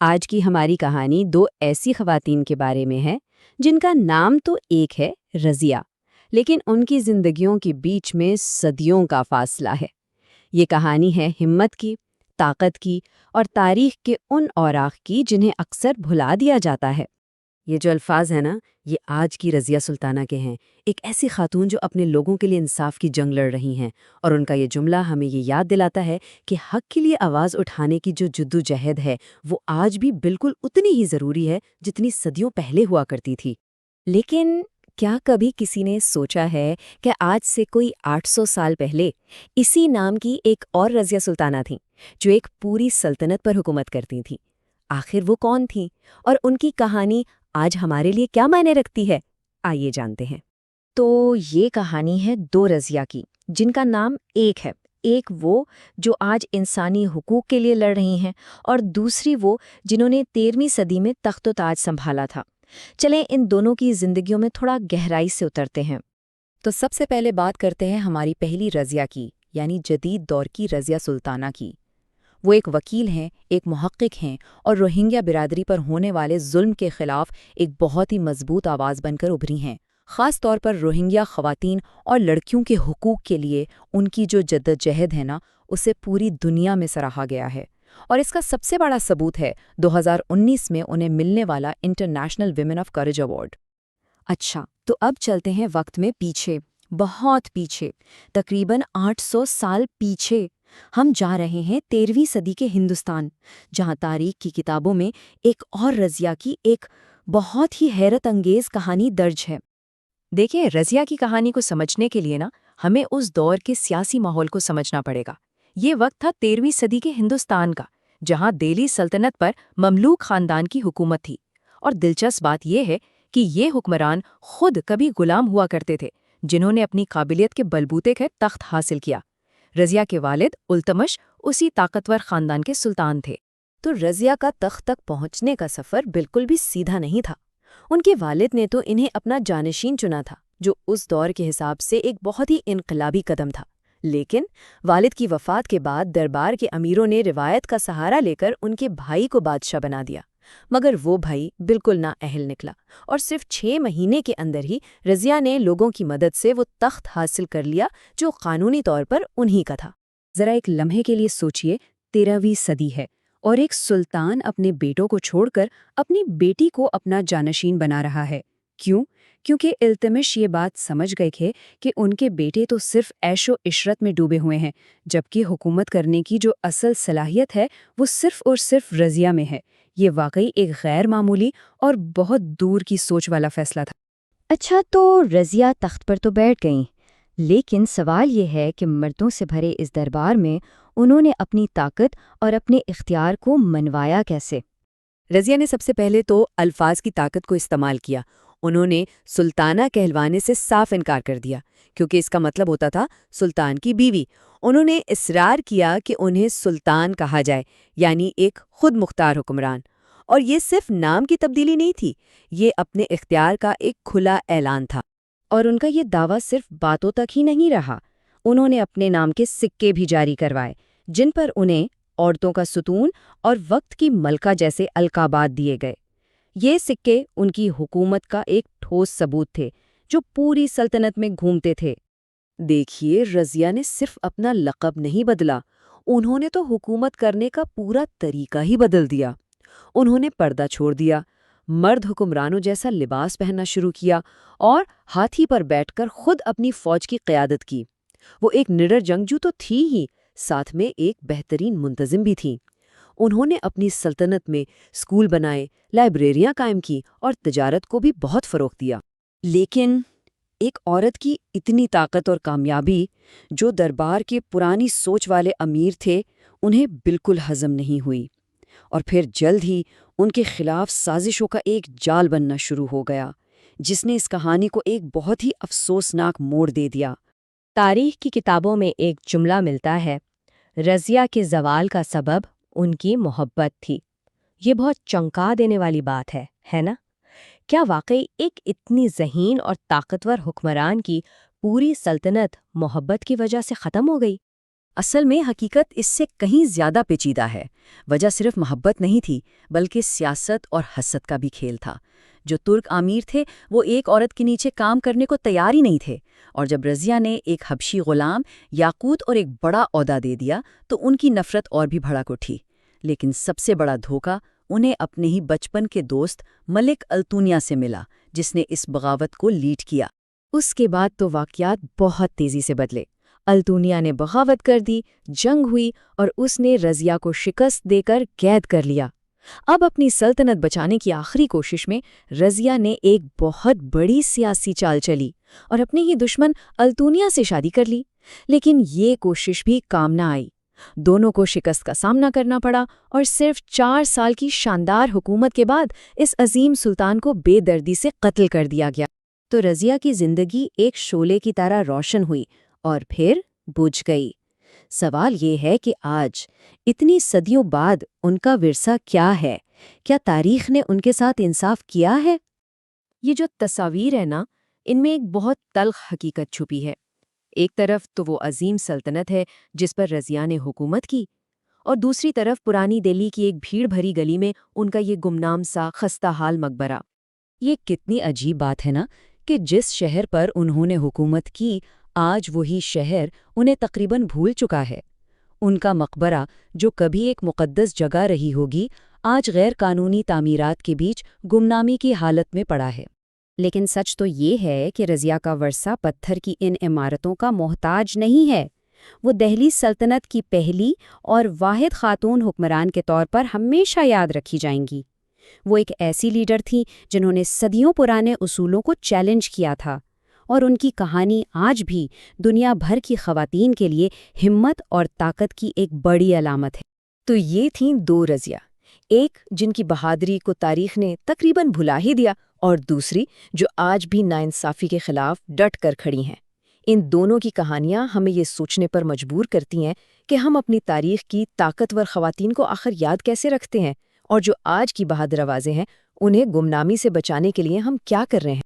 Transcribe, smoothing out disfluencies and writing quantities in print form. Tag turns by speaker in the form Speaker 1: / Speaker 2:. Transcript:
Speaker 1: آج کی ہماری کہانی دو ایسی خواتین کے بارے میں ہے جن کا نام تو ایک ہے رضیہ، لیکن ان کی زندگیوں کے بیچ میں صدیوں کا فاصلہ ہے۔ یہ کہانی ہے ہمت کی، طاقت کی اور تاریخ کے ان اوراق کی جنہیں اکثر بھلا دیا جاتا ہے۔ یہ جو الفاظ ہیں نا، یہ آج کی رضیہ سلطانہ کے ہیں، ایک ایسی خاتون جو اپنے لوگوں کے لیے انصاف کی جنگ لڑ رہی ہیں، اور ان کا یہ جملہ ہمیں یہ یاد دلاتا ہے کہ حق کے لیے آواز اٹھانے کی جو جدوجہد ہے وہ آج بھی بالکل اتنی ہی ضروری ہے جتنی صدیوں پہلے ہوا کرتی تھی۔ لیکن کیا کبھی کسی نے سوچا ہے کہ آج سے کوئی 800 سال پہلے اسی نام کی ایک اور رضیہ سلطانہ تھیں جو ایک پوری سلطنت پر حکومت کرتی تھیں؟ آخر وہ کون تھیں اور ان کی کہانی آج ہمارے لیے کیا معنی رکھتی ہے؟ آئیے جانتے ہیں۔ تو یہ کہانی ہے دو رضیہ کی جن کا نام ایک ہے، ایک وہ جو آج انسانی حقوق کے لیے لڑ رہی ہیں اور دوسری وہ جنہوں نے 13ویں صدی میں تخت و تاج سنبھالا تھا۔ چلیں ان دونوں کی زندگیوں میں تھوڑا گہرائی سے اترتے ہیں۔ تو سب سے پہلے بات کرتے ہیں ہماری پہلی رضیہ کی، یعنی جدید دور کی رضیہ سلطانہ کی۔ وہ ایک وکیل ہیں، ایک محقق ہیں اور روہنگیا برادری پر ہونے والے ظلم کے خلاف ایک بہت ہی مضبوط آواز بن کر ابھری ہیں۔ خاص طور پر روہنگیا خواتین اور لڑکیوں کے حقوق کے لیے ان کی جو جدوجہد ہے نا، اسے پوری دنیا میں سراہا گیا ہے، اور اس کا سب سے بڑا ثبوت ہے 2019 میں انہیں ملنے والا international women of courage award. اچھا، تو اب چلتے ہیں وقت میں پیچھے، بہت پیچھے، تقریباً 800 سال پیچھے۔ ہم جا رہے ہیں 13ویں صدی کے ہندوستان، جہاں تاریخ کی کتابوں میں ایک اور رضیہ کی ایک بہت ہی حیرت انگیز کہانی درج ہے۔ دیکھیں، رضیہ کی کہانی کو سمجھنے کے لیے نا ہمیں اس دور کے سیاسی ماحول کو سمجھنا پڑے گا۔ یہ وقت تھا 13ویں صدی کے ہندوستان کا، جہاں دہلی سلطنت پر مملوک خاندان کی حکومت تھی، اور دلچسپ بات یہ ہے کہ یہ حکمران خود کبھی غلام ہوا کرتے تھے جنہوں نے اپنی قابلیت کے بلبوتے کے تخت حاصل کیا۔ رضیہ کے والد التمش اسی طاقتور خاندان کے سلطان تھے۔ تو رضیہ کا تخت تک پہنچنے کا سفر بالکل بھی سیدھا نہیں تھا۔ ان کے والد نے تو انہیں اپنا جانشین چنا تھا، جو اس دور کے حساب سے ایک بہت ہی انقلابی قدم تھا۔ لیکن والد کی وفات کے بعد دربار کے امیروں نے روایت کا سہارا لے کر ان کے بھائی کو بادشاہ بنا دیا، مگر وہ بھائی بالکل نااہل نکلا، اور صرف 6 مہینے کے اندر ہی رضیہ نے لوگوں کی مدد سے وہ تخت حاصل کر لیا جو قانونی طور پر انہی کا تھا۔ ذرا ایک لمحے کے لیے سوچئے، 13ویں صدی ہے اور ایک سلطان اپنے بیٹوں کو چھوڑ کر اپنی بیٹی کو اپنا جانشین بنا رہا ہے۔ کیوں؟ کیونکہ التمش یہ بات سمجھ گئے تھے کہ ان کے بیٹے تو صرف عیش و عشرت میں ڈوبے ہوئے ہیں، جبکہ حکومت کرنے کی جو اصل صلاحیت ہے وہ صرف اور صرف رضیہ میں ہے۔ یہ واقعی ایک غیر معمولی اور بہت دور کی سوچ والا فیصلہ تھا۔ اچھا، تو رضیہ تخت پر تو بیٹھ گئیں، لیکن سوال یہ ہے کہ مردوں سے بھرے اس دربار میں انہوں نے اپنی طاقت اور اپنے اختیار کو منوایا کیسے؟ رضیہ نے سب سے پہلے تو الفاظ کی طاقت کو استعمال کیا۔ انہوں نے سلطانہ کہلوانے سے صاف انکار کر دیا، کیونکہ اس کا مطلب ہوتا تھا سلطان کی بیوی۔ انہوں نے اصرار کیا کہ انہیں سلطان کہا جائے، یعنی ایک خود مختار حکمران۔ اور یہ صرف نام کی تبدیلی نہیں تھی، یہ اپنے اختیار کا ایک کھلا اعلان تھا۔ اور ان کا یہ دعویٰ صرف باتوں تک ہی نہیں رہا، انہوں نے اپنے نام کے سکے بھی جاری کروائے، جن پر انہیں عورتوں کا ستون اور وقت کی ملکہ جیسے القابات دیے گئے۔ یہ سکے ان کی حکومت کا ایک ٹھوس ثبوت تھے جو پوری سلطنت میں گھومتے تھے۔ دیکھیے، رضیہ نے صرف اپنا لقب نہیں بدلا، انہوں نے تو حکومت کرنے کا پورا طریقہ ہی بدل دیا۔ انہوں نے پردہ چھوڑ دیا، مرد حکمرانوں جیسا لباس پہننا شروع کیا اور ہاتھی پر بیٹھ کر خود اپنی فوج کی قیادت کی۔ وہ ایک نڈر جنگجو تو تھی ہی، ساتھ میں ایک بہترین منتظم بھی تھیں۔ انہوں نے اپنی سلطنت میں اسکول بنائے، لائبریریاں قائم کی اور تجارت کو بھی بہت فروغ دیا۔ لیکن ایک عورت کی اتنی طاقت اور کامیابی، جو دربار کے پرانی سوچ والے امیر تھے، انہیں بالکل ہضم نہیں ہوئی، اور پھر جلد ہی ان کے خلاف سازشوں کا ایک جال بننا شروع ہو گیا، جس نے اس کہانی کو ایک بہت ہی افسوسناک موڑ دے دیا۔ تاریخ کی کتابوں میں ایک جملہ ملتا ہے، رضیہ کے زوال کا سبب ان کی محبت تھی۔ یہ بہت چونکا دینے والی بات ہے نا؟ کیا واقعی ایک اتنی ذہین اور طاقتور حکمران کی پوری سلطنت محبت کی وجہ سے ختم ہو گئی؟
Speaker 2: اصل میں حقیقت اس سے کہیں زیادہ پیچیدہ ہے۔ وجہ صرف محبت نہیں تھی، بلکہ سیاست اور حسد کا بھی کھیل تھا۔ جو ترک امیر تھے وہ ایک عورت کے نیچے کام کرنے کو تیار ہی نہیں تھے، اور جب رضیہ نے ایک حبشی غلام یاقوت اور ایک بڑا عہدہ دے دیا تو ان کی نفرت اور بھی بھڑک اٹھی۔ لیکن سب سے بڑا دھوکہ انہیں اپنے ہی بچپن کے دوست ملک التونیا سے ملا، جس نے اس بغاوت کو لیڈ کیا۔
Speaker 1: اس کے بعد تو واقعات بہت تیزی سے بدلے۔ التونیا نے بغاوت کر دی، جنگ ہوئی اور اس نے رضیہ کو شکست دے کر قید کر لیا۔ اب اپنی سلطنت بچانے کی آخری کوشش میں رضیہ نے ایک بہت بڑی سیاسی چال چلی اور اپنے ہی دشمن التونیا سے شادی کر لی، لیکن یہ کوشش بھی کام نہ آئی۔ دونوں کو شکست کا سامنا کرنا پڑا اور صرف 4 سال کی شاندار حکومت کے بعد اس عظیم سلطان کو بے دردی سے قتل کر دیا گیا۔ تو رضیہ کی زندگی ایک شعلے کی طرح روشن ہوئی اور پھر بجھ گئی۔ سوال یہ ہے کہ آج، اتنی صدیوں بعد، ان کا ورثہ کیا ہے؟ کیا تاریخ نے ان کے ساتھ انصاف کیا ہے؟ یہ جو تصاویر ہے نا، ان میں ایک بہت تلخ حقیقت چھپی ہے۔ ایک طرف تو وہ عظیم سلطنت ہے جس پر رضیہ نے حکومت کی، اور دوسری طرف پرانی دہلی کی ایک بھیڑ بھری گلی میں ان کا یہ گمنام سا خستہ حال مقبرہ۔ یہ کتنی عجیب بات ہے نا کہ جس شہر پر انہوں نے حکومت کی، آج وہی شہر انہیں تقریباً بھول چکا ہے۔ ان کا مقبرہ، جو کبھی ایک مقدس جگہ رہی ہوگی، آج غیر قانونی تعمیرات کے بیچ گمنامی کی حالت میں پڑا ہے۔ لیکن سچ تو یہ ہے کہ رضیہ کا ورثہ پتھر کی ان عمارتوں کا محتاج نہیں ہے۔ وہ دہلی سلطنت کی پہلی اور واحد خاتون حکمران کے طور پر ہمیشہ یاد رکھی جائیں گی۔ وہ ایک ایسی لیڈر تھیں جنہوں نے صدیوں پرانے اصولوں کو چیلنج کیا تھا، اور ان کی کہانی آج بھی دنیا بھر کی خواتین کے لیے ہمت اور طاقت کی ایک بڑی علامت ہے۔ تو یہ تھیں 2 رضیہ، ایک جن کی بہادری کو تاریخ نے تقریباً بھلا ہی دیا، اور دوسری جو آج بھی ناانصافی کے خلاف ڈٹ کر کھڑی ہیں۔ ان دونوں کی کہانیاں ہمیں یہ سوچنے پر مجبور کرتی ہیں کہ ہم اپنی تاریخ کی طاقتور خواتین کو آخر یاد کیسے رکھتے ہیں، اور جو آج کی بہادر آوازیں ہیں، انہیں گمنامی سے بچانے کے لیے ہم کیا کر رہے ہیں۔